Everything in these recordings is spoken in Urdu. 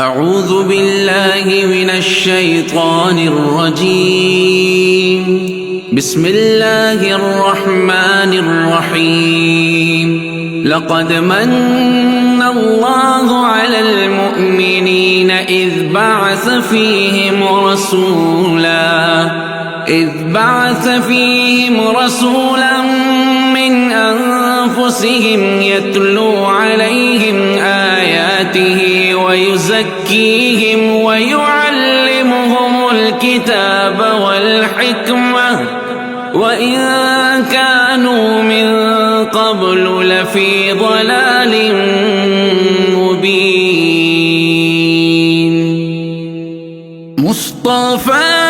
اعوذ باللہ من الشیطان الرجیم بسم اللہ الرحمن الرحیم لقد من اللہ علی المؤمنین اذ بعث فیہم رسولا من انفسہم یتلو علیہم آیاتہ ويزكيهم ويعلمهم الكتاب والحكمة وإن كانوا من قبل لفي ضلال مبين مصطفى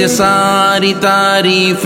ساری تعریف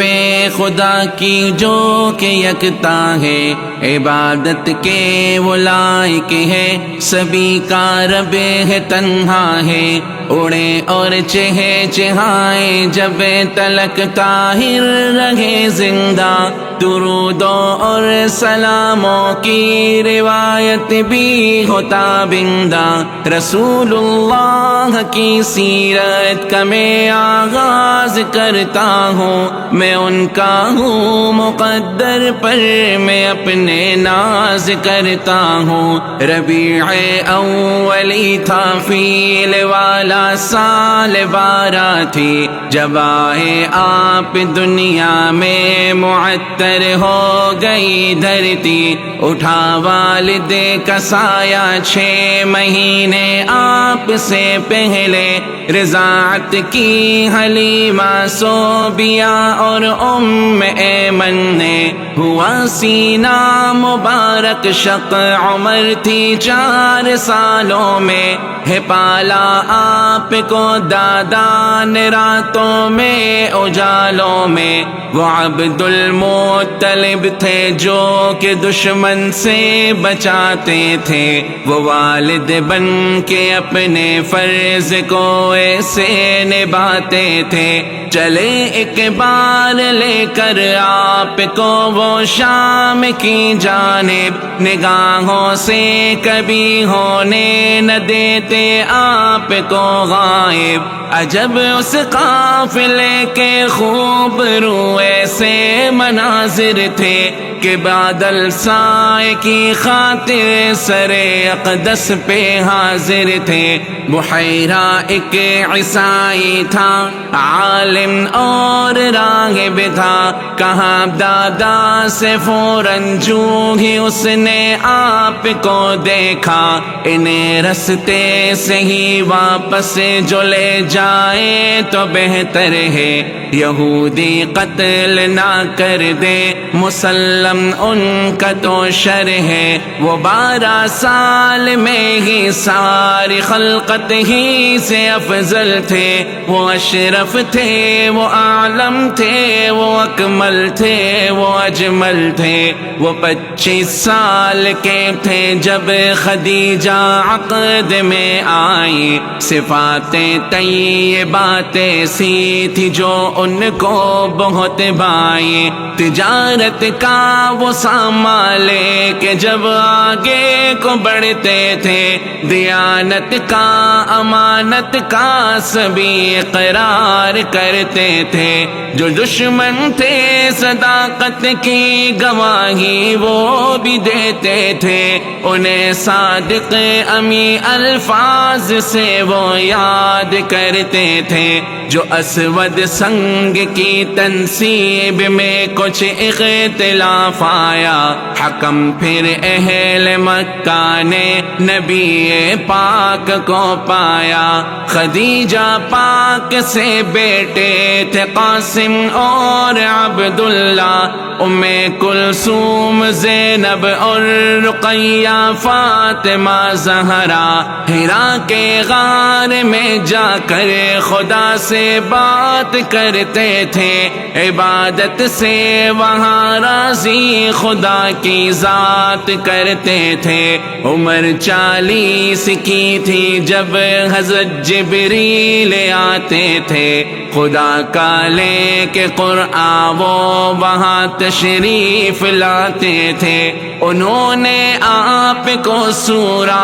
خدا کی جو کہ یکتا ہے، عبادت کے وہ لائق ہے، سبھی کا رب ہے، تنہا ہے، اڑے اور چہے چہائے جب تلک طاہر رہے زندہ، درودوں اور سلاموں کی روایت بھی ہوتا بندہ، رسول اللہ کی سیرت کا میں آغاز کرتا ہوں، میں ان کا ہوں مقدر پر میں اپنے ناز کرتا ہوں، ربیع اولی تھا فیل والا سال 12 تھی، جب آئے آپ دنیا میں معطر ہو گئی دھرتی، اٹھا والد کا سایہ 6 مہینے آپ سے پہلے، رضاعت کی حلیمہ صوبیہ اور ام ایمن نے، ہوا سینہ مبارک شق عمر تھی 4 سالوں میں، ہے پالا آپ کو دادان راتوں میں اجالوں میں، وہ عبد المطلب تھے جو کہ دشمن سے بچاتے تھے، وہ والد بن کے اپنے فرض کو ایسے نبھاتے تھے، چلے ایک بار لے کر آپ کو وہ شام کی جانب، نگاہوں سے کبھی ہونے نہ دیتے آپ کو غائب، عجب اس قافلے کے خوب روئے سے مناظر تھے کہ بادل سائے کی خاطر سر اقدس پہ حاضر تھے، بحیرہ ایک عیسائی تھا، عالم اور راغب تھا، کہاں دادا سے فوراً جو ہی اس نے آپ کو دیکھا، انہیں رستے سے ہی واپس جو لے جائے تو بہتر ہے، یہودی قتل نہ کر دے، مسلم ان کا تو شر ہے، وہ 12 سال میں ہی ساری خلقت ہی سے افضل تھے، وہ اشرف تھے، وہ عالم تھے، وہ اکمل تھے، وہ اجمل تھے، وہ 25 سال کے تھے جب خدیجہ عقد میں آئی، صفاتیں طیبات سی تھی جو ان کو بہت بھائی، تجارت کا وہ سامان لے کے جب آگے کو بڑھتے تھے، دیانت کا امانت کا سبھی اقرار کرتے تھے، جو دشمن تھے صداقت کی گواہی وہ بھی دیتے تھے، انہیں صادق امی الفاظ سے وہ یاد کرتے تھے، جو اسود سنگ کی تنصیب میں کچھ اختلاف آیا، حکم پھر اہل مکہ نے نبی پاک کو پایا، خدیجہ پاک سے بیٹے تھے قاسم اور عبداللہ، ام کلثوم زینب اور رقیہ فاطمہ زہرا، ہرا کے غار میں جا کر خدا سے سے بات کرتے تھے، عبادت سے وہاں راضی خدا کی ذات کرتے تھے۔ عمر 40 کی تھی جب حضرت جبریل آتے تھے، خدا کا لے کے قرآن وہ وہاں تشریف لاتے تھے۔ انہوں نے آپ کو سورہ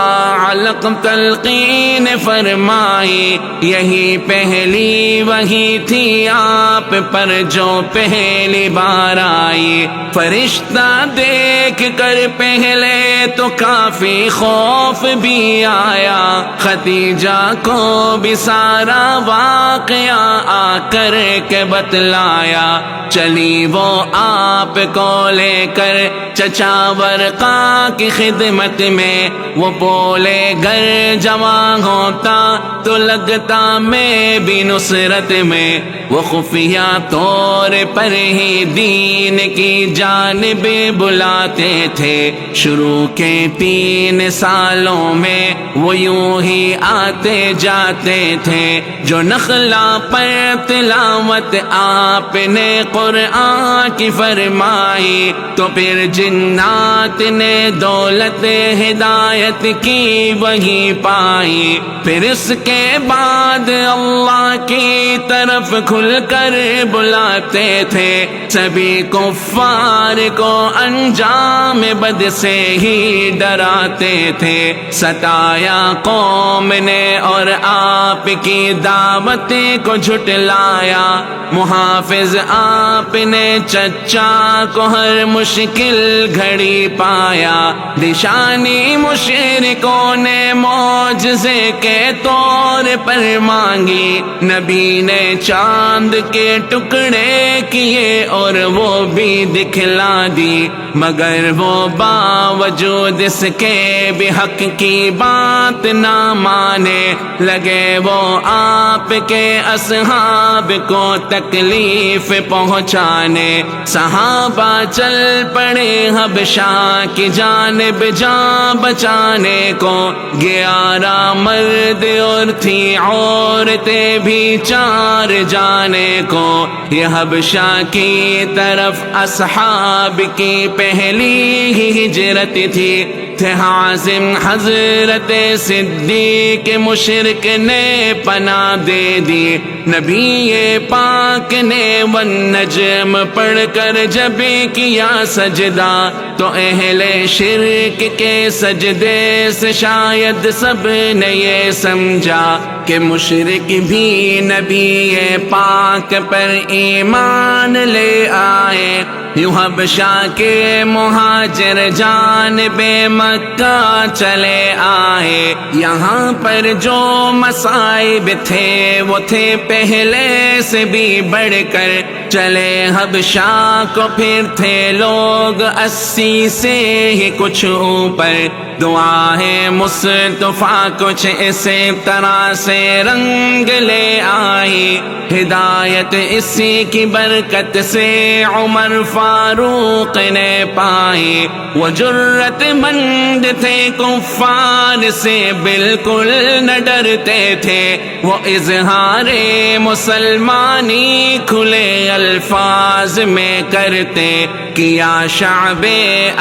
علق تلقین فرمائی، یہی پہلی وحی تھی آپ پر جو پہلی بار آئی۔ فرشتہ دیکھ کر پہلے تو کافی خوف بھی آیا، خدیجہ کو بھی سارا واقعہ آ کر کے بتلایا۔ چلی وہ آپ کو لے کر چچا ورقا کی خدمت میں، وہ بولے گر جوان ہوتا تو لگتا میں بھی نصرت میں۔ وہ خفیہ طور پر ہی دین کی جانب بلاتے تھے، شروع کے 3 سالوں میں وہ یوں ہی آتے جاتے تھے۔ جو نخلا پر تلاوت آپ نے قرآن کی فرمائی، تو پھر جنات نے دولت ہدایت کی وہی پائی۔ پھر اس کے بعد اللہ کی طرف کھل کر بلاتے تھے، سبھی کفار کو انجام بد سے ہی ڈراتے تھے۔ ستایا قوم نے اور آپ کی دعوت کو جھٹلایا، محافظ آپ نے چچا کو ہر مشکل گھڑی پایا۔ نشانی مشرکوں نے معجزے کے طور پر مانگی، نبی نے چاند کے ٹکڑے کیے اور وہ بھی دکھلا دی، مگر وہ باوجود اس کے بھی حق کی بات نہ مانے لگے۔ وہ آپ کے اصحاب کو تکلیف پہنچانے، صحابہ چل پڑے حبشہ کی جانب جان بچانے کو۔ 11 مرد اور تھی عورتیں بھی 4 جانے کو۔ یہ حبشہ کی طرف اصحاب کی پہلی ہی ہجرت تھی، تھے حازم حضرت صدیق مشرک نے پناہ دے دی۔ نبی پاک نے والنجم پڑھ کر جب کیا سجدہ، تو اہل شرک کے سجدے سے شاید سب نے یہ سمجھا کہ مشرک بھی نبی پاک پر ایمان لے آئے۔ یوں حبشہ کے مہاجر جانب مکہ چلے آئے۔ یہاں پر جو مصائب تھے وہ تھے پہلے سے بھی بڑھ کر، چلے حبشہ کو پھر تھے لوگ 80 سے ہی کچھ اوپر۔ دعا ہے مصطفیٰ کچھ اسی طرح سے رنگ لے آئی، ہدایت اسی کی برکت سے عمر فاروق نے پائی۔ وہ جرت مند تھے، کفار سے بالکل نہ ڈرتے تھے، وہ اظہار مسلمانی کھلے الفاظ میں کرتے۔ کیا شعب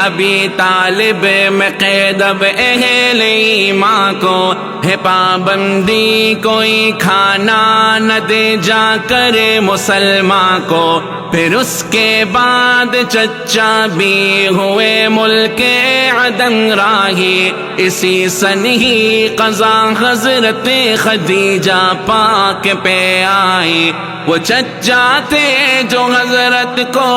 ابی طالب میں قید اب اہل ایمان کو، ہے پابندی کوئی کھانا نہ دے جا کر مسلمان کو۔ پھر اس کے بعد چچا بھی ہوئے ملک عدن راہی، اسی سن ہی قضا حضرت خدیجہ پاک پہ آئی۔ وہ چچا تھے جو حضرت کو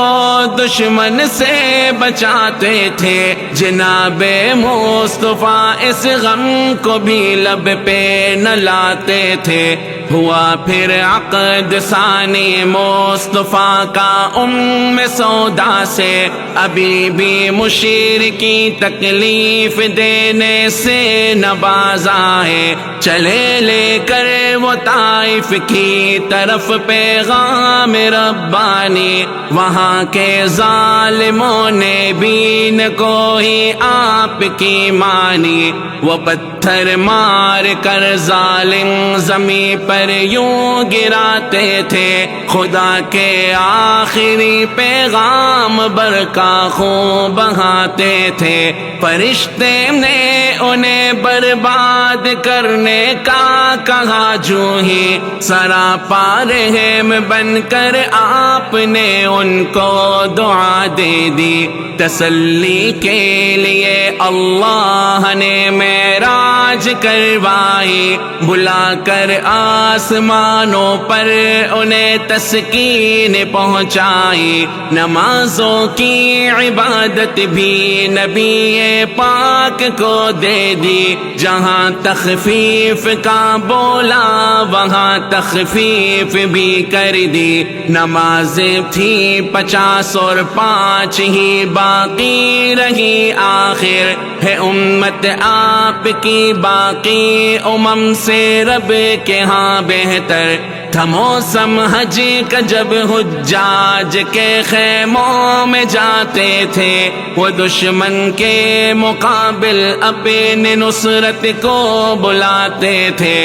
دشمن سے بچاتے تھے، جناب مصطفیٰ اس غم کو بھی لب پہ نہ لاتے تھے۔ ہوا پھر عقد ثانی مصطفیٰ کا ام سودا سے، ابھی بھی مشرکی تکلیف دینے سے نہ باز آئے۔ چلے لے کر وہ طائف کی طرف پیغام ربانی، وہاں کے ظالموں نے بھی نہ کوئی آپ کی مانی۔ وہ پتھر مار کر ظالم زمین پر پر یوں گراتے تھے، خدا کے آخری پیغام برقع خون بہاتے تھے۔ فرشتے نے انہیں برباد کرنے کا کہا، جو ہی سراپا رحم بن کر آپ نے ان کو دعا دے دی۔ تسلی کے لیے اللہ نے معراج کروائی، بلا کر آسمانوں پر انہیں تسکین پہنچائی۔ نمازوں کی عبادت بھی نبی پاک کو دے دی، جہاں تخفیف کا بولا وہاں تخفیف بھی کر دی۔ نمازیں تھی 50 اور 5 ہی باقی رہی، آخر ہے امت آپ کی باقی امم سے رب کے ہاں بہتر تھا موسم حج کا جب حجاج کے خیموں میں جاتے تھے، وہ دشمن کے مقابل اپنے نصرت کو بلاتے تھے۔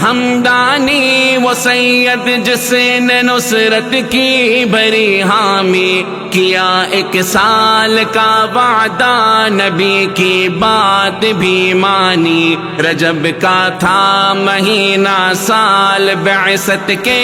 ہمدانی وہ سید جس نے نصرت کی بری حامی کیا، 1 سال کا وعدہ نبی کی بات بھی مانی۔ رجب کا تھا مہینہ، سال بعثت کے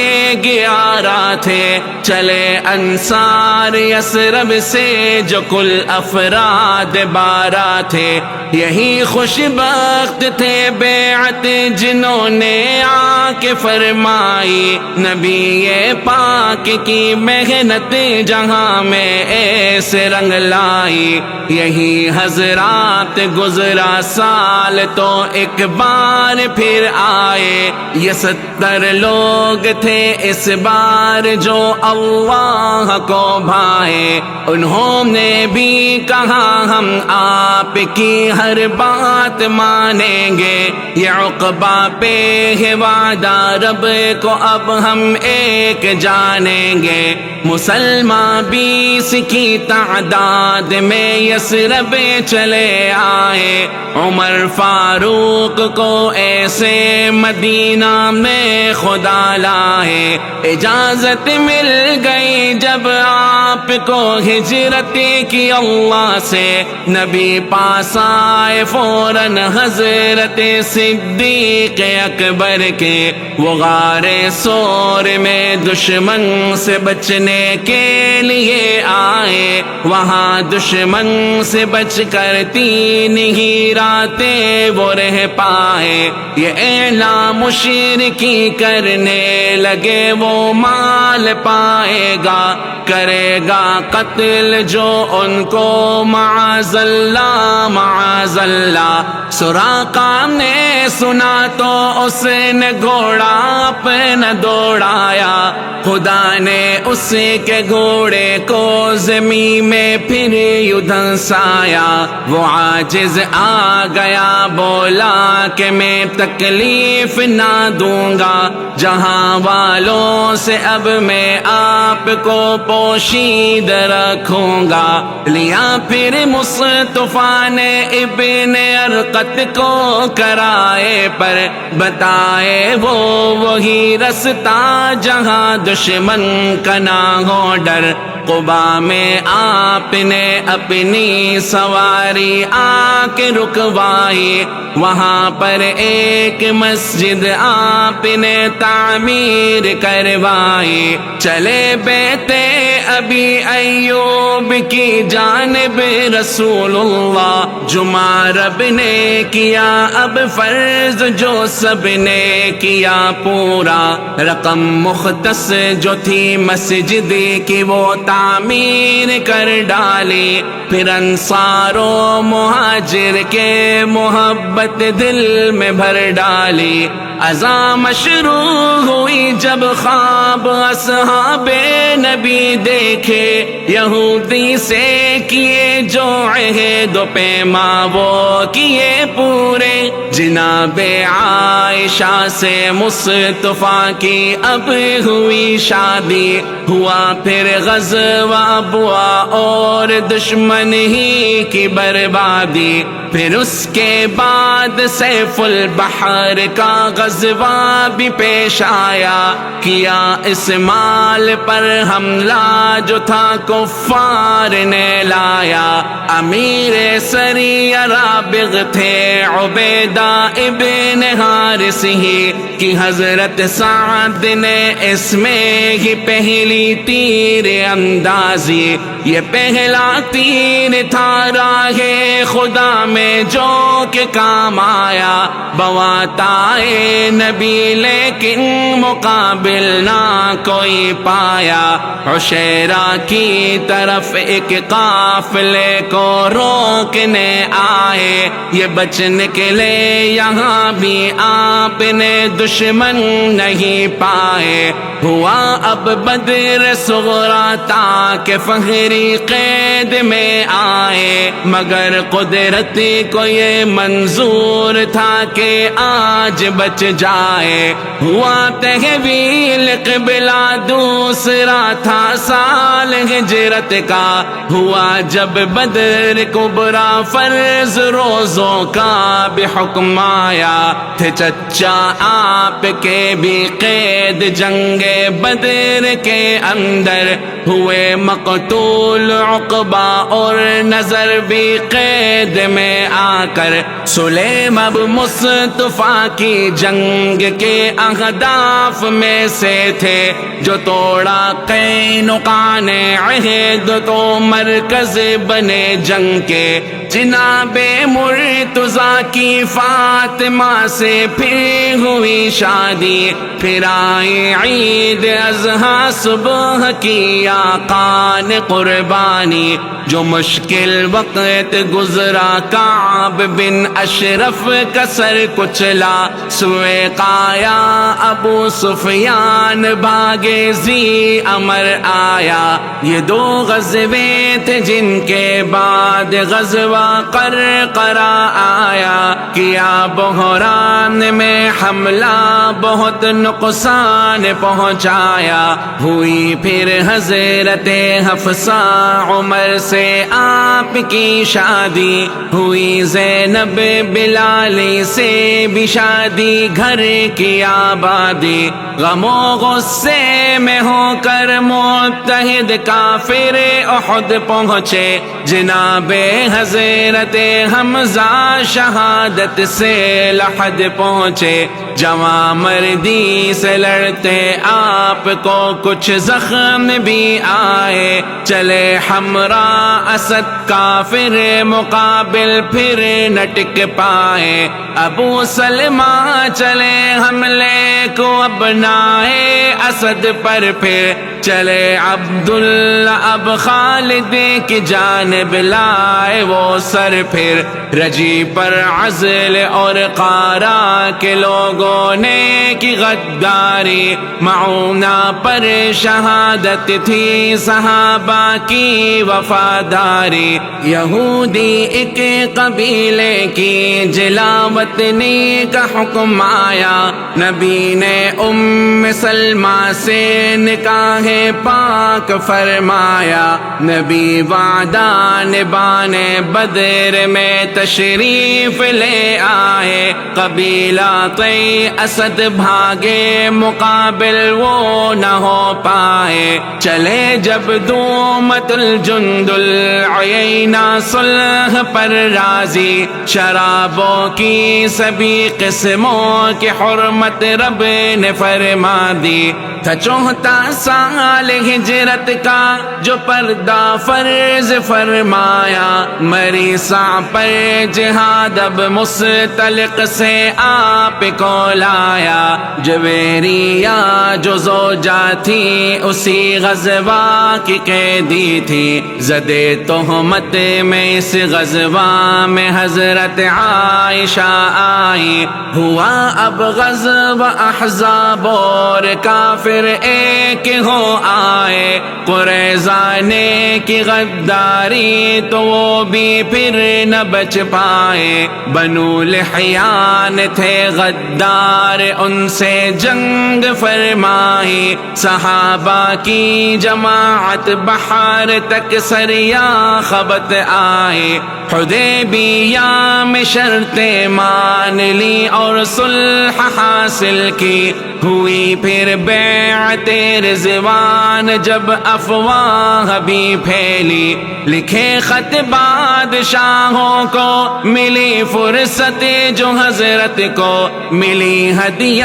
11 تھے، چلے انصار یثرب سے جو کل افراد 12 تھے۔ یہی خوش بخت تھے بیعت جنہوں نے آ کے فرمائی، نبی پاک کی محنت جہاں میں ایسے رنگ لائی۔ یہی حضرات گزرا سال تو ایک بار پھر آئے، یہ 70 لوگ تھے اس بار جو اللہ کو بھائے۔ انہوں نے بھی کہا ہم آپ کی ہر بات مانیں گے، یہ عقبہ پہ ہے وعدہ رب کو اب ہم ایک جانیں گے۔ مسلمان 20 کی تعداد میں یثرب چلے آئے، عمر فاروق کو ایسے مدینہ میں خدا لائے۔ اجازت مل گئی جب آپ کو ہجرت کی اللہ سے، نبی پاس آئے فوراً حضرت صدیق اکبر کے، وہ غار سور میں دشمن سے بچنے کے لیے آئے۔ وہاں دشمن سے بچ کر 3 ہی راتیں وہ رہ پائے۔ یہ اعلان مشرکی کرنے لگے وہ مال پائے گا، کرے گا قتل جو ان کو معاذ اللہ معاذ اللہ۔ سراقہ نے سنا تو اس نے گھوڑا اپنا دوڑایا، خدا نے اس کے گھوڑے کو زمین میں پھر یوں دھنسایا۔ وہ عاجز آ گیا بولا کہ میں تکلیف نہ دوں گا، جہاں والوں سے اب میں آپ کو پوشید رکھوں گا۔ لیا پھر مصطفیٰ نے ابن ارقط کو کرائے پر، بتائے وہ وہی رستہ جہاں دشمن کا نہ ہو ڈر۔ قبا میں آپ نے اپنی سواری آ کے رکوائی، وہاں پر ایک مسجد آپ نے تعمیر کروائی۔ چلے بیت ابی ایوب کی جانب رسول اللہ، جمعہ رب نے کیا اب فرض جو سب نے کیا پورا۔ رقم مختص جو تھی مسجد کی وہ تعمیر کر ڈالی، پھر انصار و مہاجر کے محبت دل میں بھر ڈالی۔ اذان مشروع ہوئی جب خواب اصحاب نبی دیکھے، یہودی سے کیے جو عہد و پیما وہ کیے پورے۔ جناب عائشہ سے مصطفیٰ کی اب ہوئی شادی، ہوا پھر غزوہ ابوا اور دشمن دشمن ہی کی بربادی. پھر اس کے بعد سیف البحر کا غزوہ بھی پیش آیا. کیا اس مال پر حملہ جو تھا کفار نے لایا. امیر سریہ رابغ تھے عبیدہ ابن حارث ہی کہ حضرت سعد نے اس میں ہی پہلی تیر اندازی. یہ پہلا تیر تھا راہ خدا میں جو کہ کام آیا. بواتائے نبی لیکن مقابل نہ کوئی پایا. عشیرہ کی طرف ایک قافلے کو روکنے آئے. یہ بچ نکلے یہاں بھی آپ نے دشمن نہیں پائے. ہوا اب بدر صغریٰ تاکہ فہری قید میں آئے. مگر قدرت کو یہ منظور تھا کہ آج بچ جائے. ہوا تحویل قبلہ دوسرا تھا سال ہجرت کا. ہوا جب بدر کبریٰ فرض روزوں کا بھی حکم آیا. تھے چچا آپ کے بھی قید جنگ بدر کے اندر. ہوئے مقتول عقبہ اور نظر بھی قید میں آ کر. سلیم اب مصطفیٰ کی جنگ کے اہداف میں سے تھے جو توڑا قینقاع نے عہد تو مرکز بنے جنگ کے. جناب مرتضیٰ کی فاطمہ سے پھر ہوئی شادی. پھر آئی عید اضحیٰ صبح کی آقا نے قربانی. جو مشکل وقت گزرا کعب بن اشرف کا سر کچلا. سوئے قایا ابو سفیان بھاگے ذی امر آیا. یہ دو غزوے تھے جن کے بعد غزوہ قرقرہ آیا. کیا بحران میں حملہ بہت نقصان پہنچایا. ہوئی پھر حضرت حفصہ عمر سے آپ کی شادی. ہوئی زینب بلالی سے بھی شادی گھر کی آبادی. غم و غصے میں ہو کر متحد کافر احد پہنچے. جناب حضرت حمزہ شہادت سے لحد پہنچے. جواں مردی سے لڑتے آپ کو کچھ زخم بھی آئے. چلے حمراء اسد کافر مقابل پھر نہ ٹک پائے. ابو سلمہ چلے حملے کو ابنائے اسد پر. پھر چلے عبداللہ اب خالد کی جانب لائے وہ سر. پھر رجی پر عزل اور قارا کے لوگوں نے کی غداری. معونہ پر شہادت تھی صحابہ کی وفاداری. یہودی ایک قبیلے کی جلاوطنی کا حکم آیا. نبی نے سلمہ سے نکاح پاک فرمایا. نبی وعدہ نبانے بدر میں تشریف لے آئے. قبیلہ طی اسد بھاگے مقابل وہ نہ ہو پائے. چلے جب دومت الجند العینہ صلح پر راضی. شرابوں کی سبھی قسموں کی حرمت رب نے فرما دی. تھا 14 سال ہجرت کا جو پردہ فرض فرمایا. مریسا پر جہاد اب مستلق سے آپ کو لایا. جویریہ جو زوجہ تھی اسی غزوہ کی قیدی تھی. زدے تہمت میں اس غزوہ میں حضرت عائشہ آئی. ہوا اب غزوہ احزاب اور کافر ایک ہو آئے قریظہ نے کی غداری تو وہ بھی پھر نہ بچ پائے بنو لحیان تھے غدار ان سے جنگ فرمائی صحابہ کی جماعت بحر تک سریا خبت آئے حدیبیہ میں شرطیں مان لی اور صلح حاصل کی ہوئی پھر بیعت رضوان جب افواہ بھی پھیلی لکھے خط بادشاہوں کو ملی فرصت جو حضرت کو ملی ہدیہ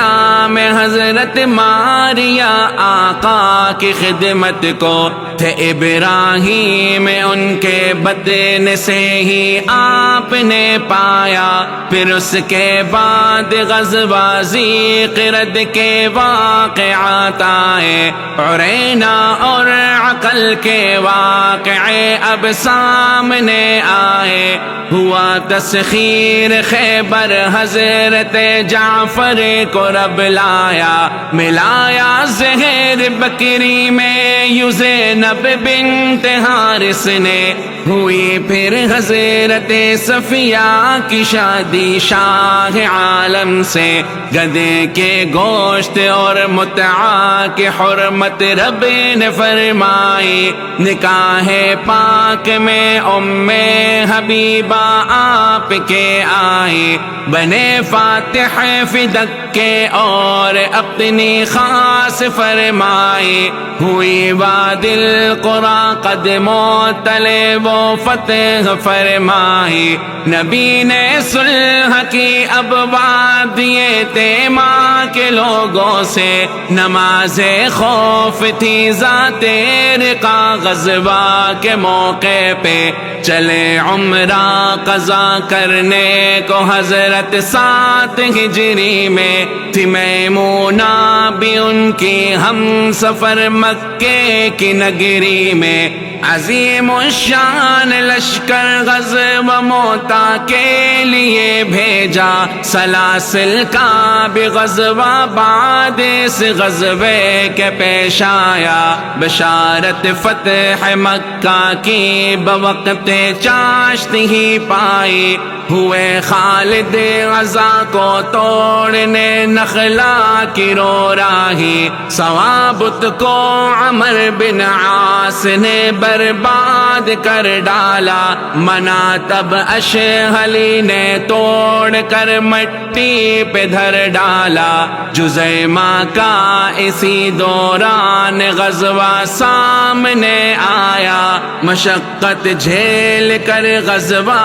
میں حضرت ماریا آقا کی خدمت کو تھے ابراہیم ان کے بدن سے ہی آپ نے پایا پھر اس کے بعد غزوہ ذی قرد کے واقعات آئے عرینا اور عقل کے واقعے اب سامنے آئے ہوا تسخیر خیبر حضرت جعفر کو رب لایا ملایا زہر بکری میں یوں زینب بنت حارث نے ہوئی پھر حضرت صفیہ کی شادی شاہ عالم سے گدھے کے گوشت اور متعا کی حرمت رب نے فرمائی نکاح پاک میں ام حبیبہ آپ کے آئی بنے فاتح فدق کے اور اپنی خاص فرمائی ہوئی وادی القریٰ قدموں تلے وہ فتح فرمائی نبی نے صلح کی ابواب دیے تھے ماں کے لوگوں سے نماز خوف تھی ذات رقا غزوہ کے موقع پہ چلے عمرہ قضا کرنے کو حضرت 7 ہجری میں تھی میمونہ بھی ان کی ہم سفر مکے کی نگری میں عظیم الشان لشکر غزوہ موتا کے لیے بھیجا سلاسل کا بھی غزوہ بعد اس غزوے کے پیش آیا بشارت فتح مکہ کی بوقت چاشت ہی پائی ہوئے خالد غزہ کو توڑنے نخلا کی رو راہی ثوابت کو عمر بن عاص نے برباد کر ڈالا منا تب اشہلی نے توڑ کر مٹی پہ دھر ڈالا جزیمہ کا اسی دوران غزوہ سامنے آیا مشقت جھیل کر غزوہ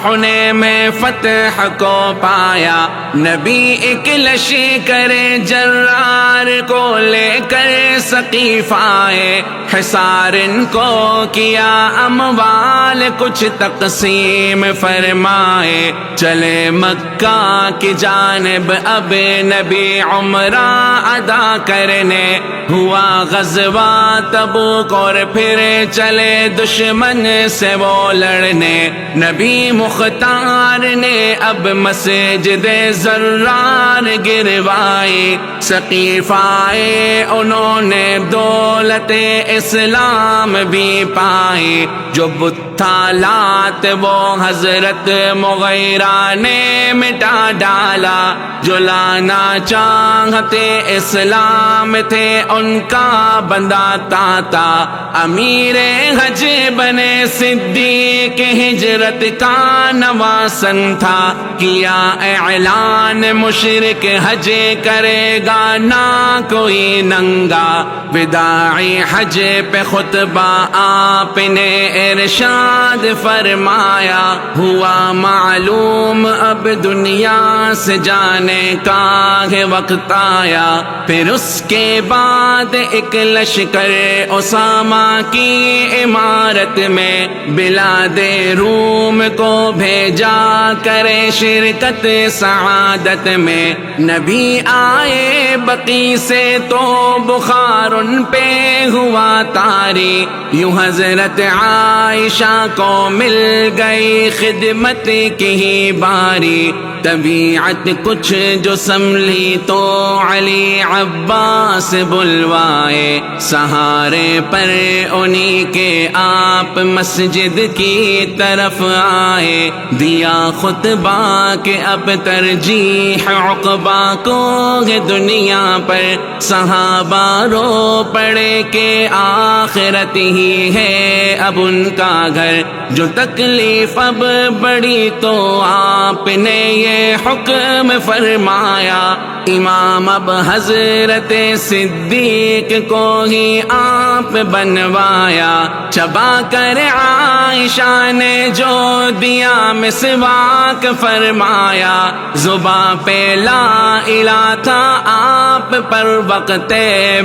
حنین میں فتح کو پایا نبی ایک لشکر جرار کو لے کر ثقیف آئے حصار ان کو کیا اموال کچھ تقسیم فرمائے چلے مکہ کی جانب اب نبی عمرہ ادا کرنے ہوا غزوہ تبوک اور پھر چلے دشمن سے وہ لڑنے نبی مختار نے اب مسجد زرار گروائی ثقیف آئے انہوں نے دولت اسلام بھی پائی جو بتالات وہ حضرت مغیرہ نے مٹا ڈالا جو لانا چاہتے اسلام تھے ان کا بندہ تاتا امیر حج بنے صدیق ہجرت کا نواسن تھا کیا اعلان مشرک حج کرے گا نہ کوئی ننگا وداعی حج پہ خطبہ آپ نے ارشاد فرمایا ہوا معلوم اب دنیا سے جانے کا ہے وقت آیا پھر اس کے بعد ایک لشکر اسامہ کی عمارت میں بلاد روم کو بھیجا کرے شرکت سعادت میں نبی آئے بقی سے تو بخار ان پہ ہوا طاری، یوں حضرت عائشہ کو مل گئی خدمت کی ہی باری، طبیعت کچھ جو سنبھلی تو علی عباس بلوائے، سہارے پر انہی کے آپ مسجد کی طرف آئے، دیا خطبہ کہ اب ترجیح عقبہ کو ہے دنیا پر، صحابہ رو پڑے کہ آخرت ہی ہے اب ان کا گھر، جو تکلیف اب بڑی تو آپ نے یہ حکم فرمایا، امام اب حضرت صدیق کو ہی آپ بنوایا، چبا کر عائشہ نے جو دیا مسواک فرمایا، زباں پہ لا الہ تھا آپ پر وقت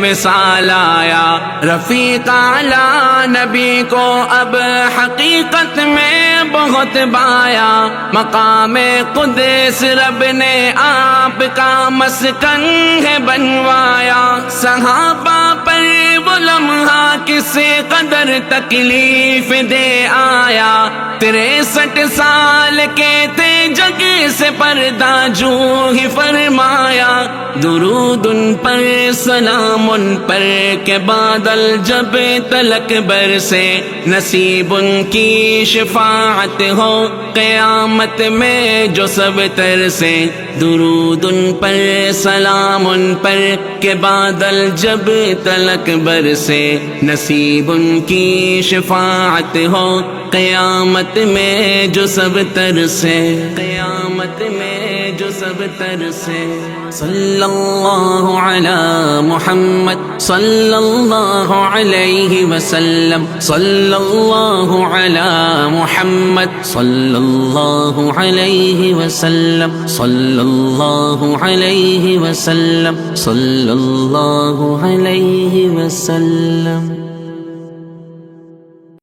وصال آیا، رفیق اعلی نبی کو اب حقیقت میں بہت بایا، مقام قدس رب نے آپ کا مسکن ہے بنوایا، صحابہ پر وہ لمحہ کس قدر تکلیف دے آیا، 63 سال کے تھے جگ سے پردہ جو ہی فرمایا، درود ان پر سلام ان پر کہ بادل جب تلک برسے، نصیب ان کی شفاعت ہو قیامت میں جو سب ترسے، درود ان پر سلام ان پر کہ بادل جب تلک برسے، نصیب ان کی شفاعت ہو قیامت میں جو سب ترسے، قیامت میں جو سب ترسے، صلی اللہ علی محمد صلی اللہ علیہ وسلم، صلی اللہ علی محمد صلی اللہ علیہ وسلم، صلی اللہ علیہ وسلم، صلی اللہ علیہ وسلم۔